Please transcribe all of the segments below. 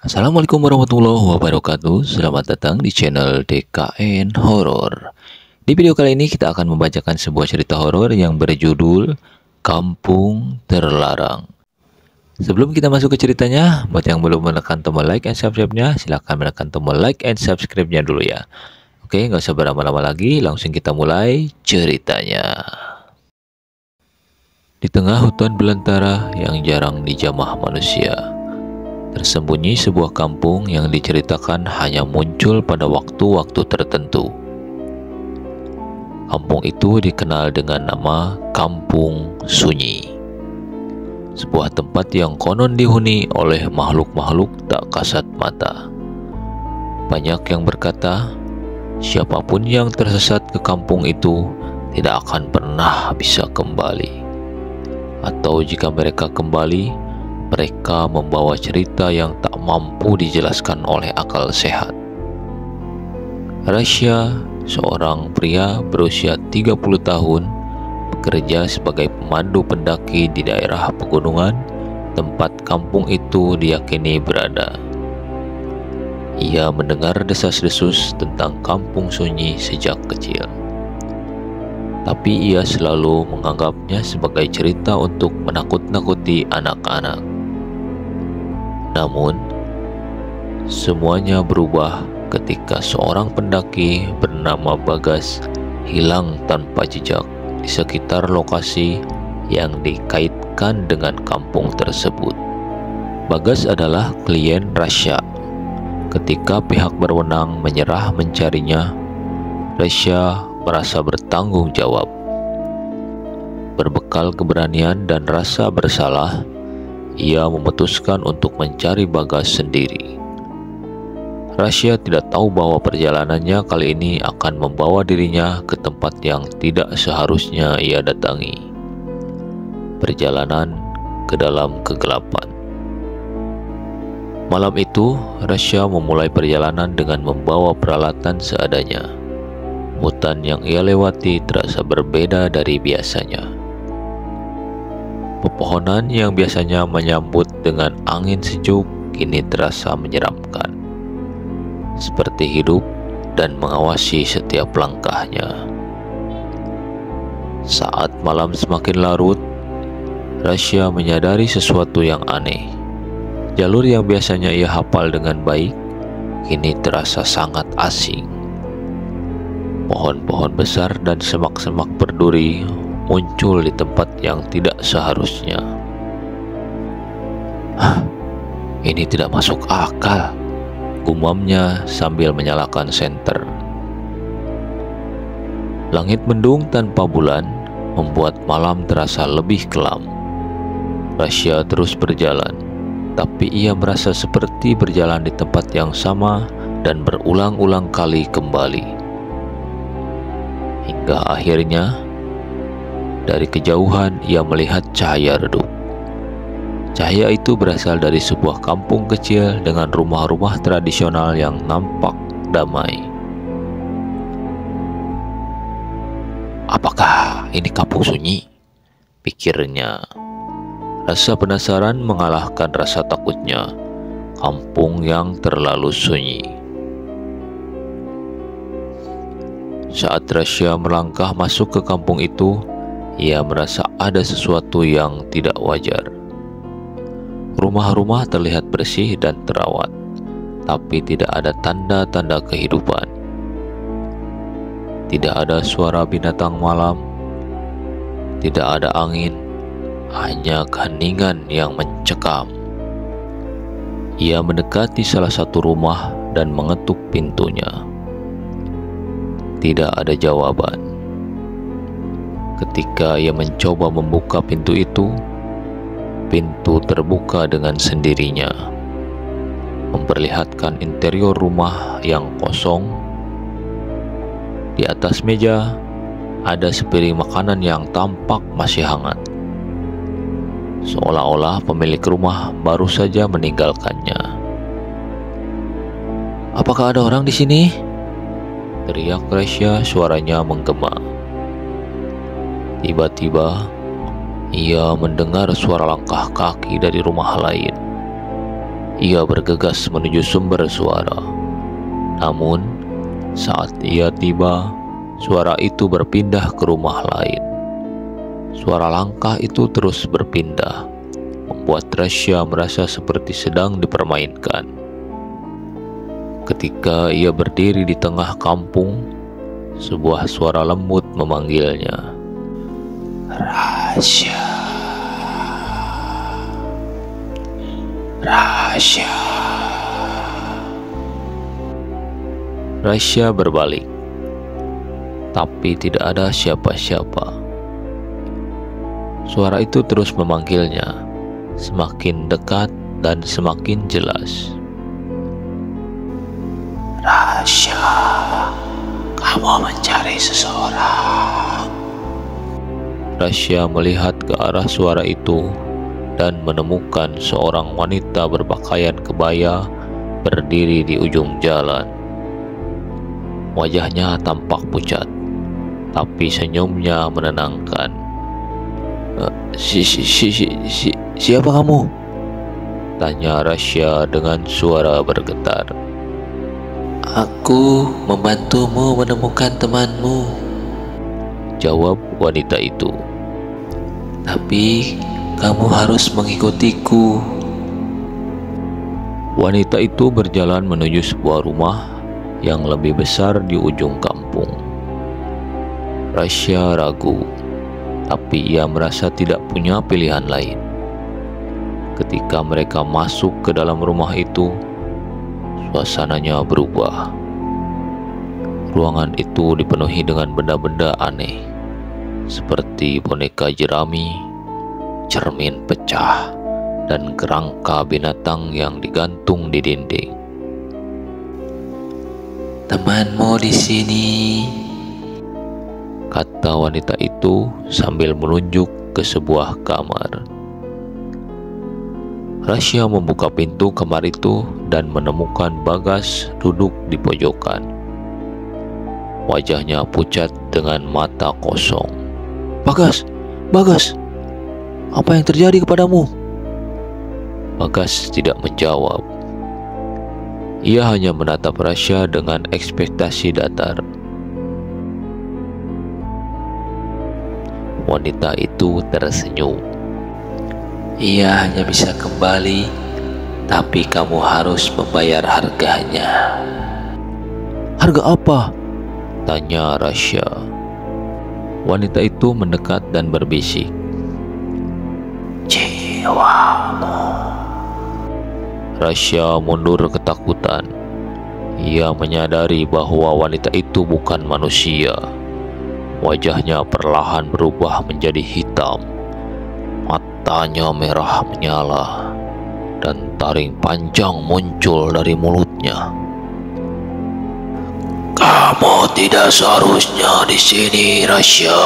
Assalamualaikum warahmatullahi wabarakatuh. Selamat datang di channel DKN Horor. Di video kali ini kita akan membacakan sebuah cerita horor yang berjudul Kampung Terlarang. Sebelum kita masuk ke ceritanya, buat yang belum menekan tombol like and subscribe-nya, silahkan menekan tombol like and subscribe-nya dulu ya. Oke, nggak usah berlama-lama lagi, langsung kita mulai ceritanya. Di tengah hutan belantara yang jarang dijamah manusia, tersembunyi sebuah kampung yang diceritakan hanya muncul pada waktu-waktu tertentu. Kampung itu dikenal dengan nama Kampung Sunyi. Sebuah tempat yang konon dihuni oleh makhluk-makhluk tak kasat mata. Banyak yang berkata, siapapun yang tersesat ke kampung itu tidak akan pernah bisa kembali. Atau jika mereka kembali, mereka membawa cerita yang tak mampu dijelaskan oleh akal sehat. Rasya, seorang pria berusia 30 tahun, bekerja sebagai pemandu pendaki di daerah pegunungan tempat kampung itu diyakini berada. Ia mendengar desas-desus tentang kampung sunyi sejak kecil, tapi ia selalu menganggapnya sebagai cerita untuk menakut-nakuti anak-anak. Namun, semuanya berubah ketika seorang pendaki bernama Bagas hilang tanpa jejak di sekitar lokasi yang dikaitkan dengan kampung tersebut. Bagas adalah klien Rasya. Ketika pihak berwenang menyerah mencarinya, Rasya merasa bertanggung jawab. Berbekal keberanian dan rasa bersalah, ia memutuskan untuk mencari Bagas sendiri. Rasya tidak tahu bahwa perjalanannya kali ini akan membawa dirinya ke tempat yang tidak seharusnya ia datangi. Perjalanan ke dalam kegelapan. Malam itu, Rasya memulai perjalanan dengan membawa peralatan seadanya. Hutan yang ia lewati terasa berbeda dari biasanya. Pepohonan yang biasanya menyambut dengan angin sejuk kini terasa menyeramkan, seperti hidup dan mengawasi setiap langkahnya. Saat malam semakin larut, Rasya menyadari sesuatu yang aneh. Jalur yang biasanya ia hafal dengan baik kini terasa sangat asing. Pohon-pohon besar dan semak-semak berduri muncul di tempat yang tidak seharusnya. Ini tidak masuk akal, gumamnya sambil menyalakan senter. Langit mendung tanpa bulan membuat malam terasa lebih kelam. Rasya terus berjalan, tapi ia merasa seperti berjalan di tempat yang sama dan berulang-ulang kali kembali. Hingga akhirnya, dari kejauhan ia melihat cahaya redup. Cahaya itu berasal dari sebuah kampung kecil dengan rumah-rumah tradisional yang nampak damai. Apakah ini kampung sunyi? Pikirnya. Rasa penasaran mengalahkan rasa takutnya. Kampung yang terlalu sunyi. Saat Rasya melangkah masuk ke kampung itu, ia merasa ada sesuatu yang tidak wajar. Rumah-rumah terlihat bersih dan terawat, tapi tidak ada tanda-tanda kehidupan. Tidak ada suara binatang malam, tidak ada angin, hanya keheningan yang mencekam. Ia mendekati salah satu rumah dan mengetuk pintunya. Tidak ada jawaban. Ketika ia mencoba membuka pintu itu, pintu terbuka dengan sendirinya, memperlihatkan interior rumah yang kosong. Di atas meja ada sepiring makanan yang tampak masih hangat, seolah-olah pemilik rumah baru saja meninggalkannya. "Apakah ada orang di sini?" teriak Rasya, suaranya menggema. Tiba-tiba, ia mendengar suara langkah kaki dari rumah lain. Ia bergegas menuju sumber suara. Namun, saat ia tiba, suara itu berpindah ke rumah lain. Suara langkah itu terus berpindah, membuat Rasya merasa seperti sedang dipermainkan. Ketika ia berdiri di tengah kampung, sebuah suara lembut memanggilnya. Rasya, Rasya. Rasya berbalik, tapi tidak ada siapa-siapa. Suara itu terus memanggilnya, semakin dekat dan semakin jelas. Rasya, kamu mencari seseorang. Rasya melihat ke arah suara itu dan menemukan seorang wanita berpakaian kebaya berdiri di ujung jalan. Wajahnya tampak pucat, tapi senyumnya menenangkan. Siapa kamu? Tanya Rasya dengan suara bergetar. Aku membantumu menemukan temanmu, jawab wanita itu. Tapi kamu harus mengikutiku. Wanita itu berjalan menuju sebuah rumah yang lebih besar di ujung kampung. Rasya ragu, tapi ia merasa tidak punya pilihan lain. Ketika mereka masuk ke dalam rumah itu, suasananya berubah. Ruangan itu dipenuhi dengan benda-benda aneh, seperti boneka jerami, cermin pecah, dan kerangka binatang yang digantung di dinding. Temanmu di sini, kata wanita itu sambil menunjuk ke sebuah kamar. Rasya membuka pintu kamar itu dan menemukan Bagas duduk di pojokan. Wajahnya pucat dengan mata kosong. Bagas, Bagas, apa yang terjadi kepadamu? Bagas tidak menjawab. Ia hanya menatap Rasya dengan ekspektasi datar. Wanita itu tersenyum. Ia hanya bisa kembali, tapi kamu harus membayar harganya. Harga apa? Tanya Rasya. Wanita itu mendekat dan berbisik. Jiwamu. Rasya mundur ketakutan. Ia menyadari bahwa wanita itu bukan manusia. Wajahnya perlahan berubah menjadi hitam. Matanya merah menyala, dan taring panjang muncul dari mulutnya. Kamu tidak seharusnya di sini, Rasya.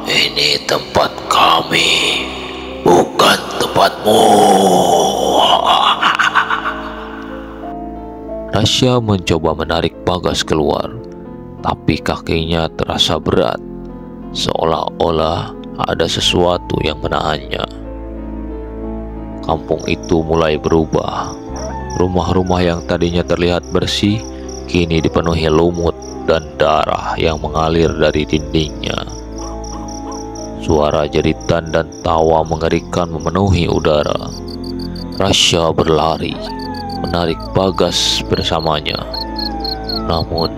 Ini tempat kami, bukan tempatmu. Rasya mencoba menarik Bagas keluar, tapi kakinya terasa berat, seolah-olah ada sesuatu yang menahannya. Kampung itu mulai berubah. Rumah-rumah yang tadinya terlihat bersih kini dipenuhi lumut dan darah yang mengalir dari dindingnya. Suara jeritan dan tawa mengerikan memenuhi udara. Rasya berlari, menarik Bagas bersamanya. Namun,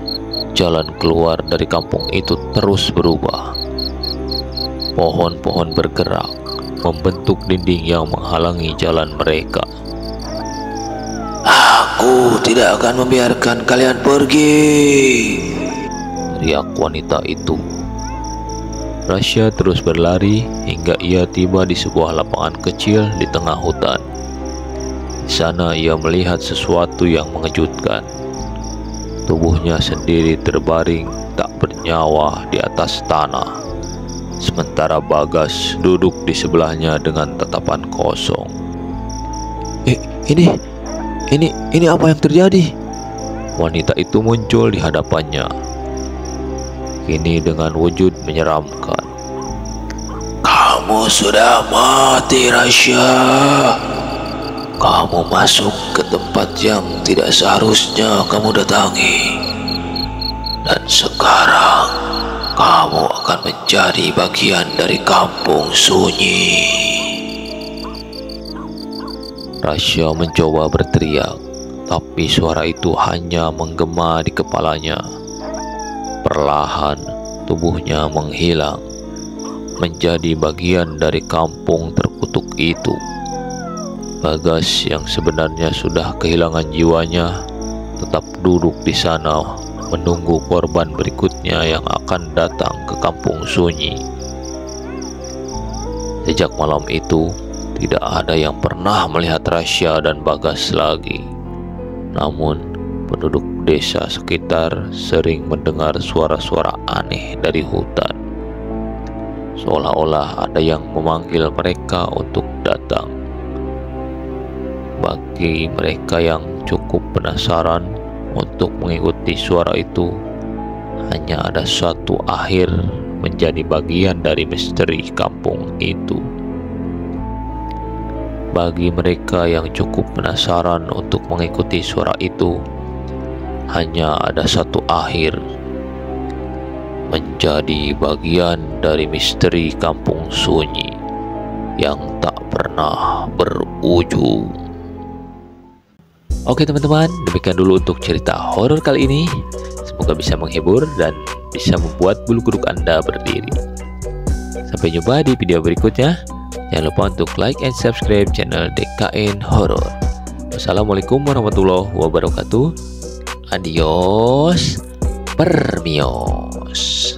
jalan keluar dari kampung itu terus berubah. Pohon-pohon bergerak, membentuk dinding yang menghalangi jalan mereka. Aku tidak akan membiarkan kalian pergi, teriak wanita itu. Rasya terus berlari hingga ia tiba di sebuah lapangan kecil di tengah hutan. Di sana ia melihat sesuatu yang mengejutkan. Tubuhnya sendiri terbaring tak bernyawa di atas tanah, sementara Bagas duduk di sebelahnya dengan tatapan kosong. Ini apa yang terjadi? Wanita itu muncul di hadapannya, kini dengan wujud menyeramkan. Kamu sudah mati, Rasya. kamu masuk ke tempat yang tidak seharusnya kamu datangi. Dan sekarang kamu akan menjadi bagian dari kampung sunyi. Rasya mencoba berteriak, tapi suara itu hanya menggema di kepalanya. Perlahan tubuhnya menghilang, menjadi bagian dari kampung terkutuk itu. Bagas yang sebenarnya sudah kehilangan jiwanya tetap duduk di sana menunggu korban berikutnya yang akan datang ke kampung sunyi. Sejak malam itu, tidak ada yang pernah melihat Rasya dan Bagas lagi. Namun, penduduk desa sekitar sering mendengar suara-suara aneh dari hutan. Seolah-olah ada yang memanggil mereka untuk datang. Bagi mereka yang cukup penasaran untuk mengikuti suara itu, hanya ada satu akhir menjadi bagian dari misteri kampung itu. Bagi mereka yang cukup penasaran untuk mengikuti suara itu, hanya ada satu akhir menjadi bagian dari misteri kampung sunyi yang tak pernah berujung. Oke teman-teman, demikian dulu untuk cerita horor kali ini. Semoga bisa menghibur dan bisa membuat bulu kuduk Anda berdiri. Sampai jumpa di video berikutnya. Jangan lupa untuk like and subscribe channel DKN Horor. Wassalamualaikum warahmatullahi wabarakatuh. Adios, permios.